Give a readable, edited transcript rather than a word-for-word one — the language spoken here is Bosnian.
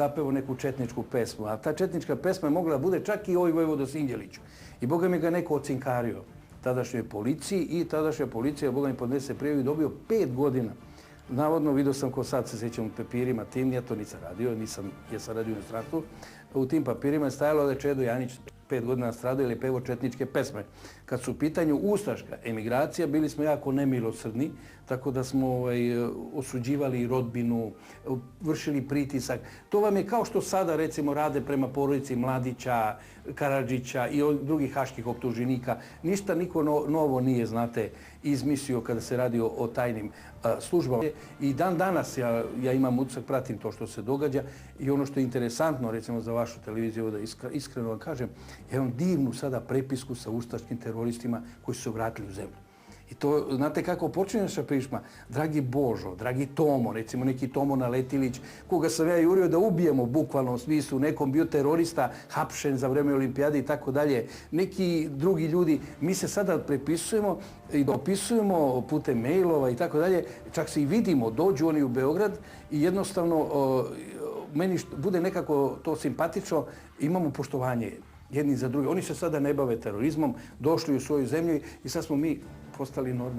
zapevao neku četničku pesmu, a ta četnička pesma je mogla da bude čak i Oj vojvodo Sinđeliću. I Boga mi ga neko ocinkario tadašnjoj policiji i tadašnja policija, Boga mi podnese prijavu i dobio 5 godina. Navodno, vidio sam ko sad se sjećam u papirima tim, ja to nisam radio, ja sam radio u inostranstvu. U tim papirima je stajalo da je Čedo Janjić 5 godina stradao ili je pevao četničke pesme. Kad su u pitanju ustaška emigracija, bili smo jako nemilosrdni, tako da smo osuđivali rodbinu, vršili pritisak. To vam je kao što sada, recimo, rade prema porodici Mladića, Karadžića i drugih haških optuženika. Ništa niko novo nije, znate, izmislio kada se radi o tajnim službama. I dan danas ja imam utisak, pratim to što se događa i ono što je interesantno, recimo, za vašu televiziju, da iskreno vam kažem, ja imam divnu sada prepisku sa ustaškim teroristima koji su se vratili u zemlju. I to, znate kako počinje naša pričma? Dragi Božo, dragi Tomo, recimo neki Tomo Naletilić, koga sam ja jurio da ubijemo u bukvalnom smislu, nekom bio terorista, hapšen za vreme olimpijade i tako dalje. Neki drugi ljudi, mi se sada prepisujemo i dopisujemo putem mailova i tako dalje, čak se i vidimo, dođu oni u Beograd i jednostavno meni bude nekako to simpatično, imamo poštovanje jedni za drugi. Oni se sada ne bave terorizmom, došli u svoju zemlju i sad smo mi postali normalni.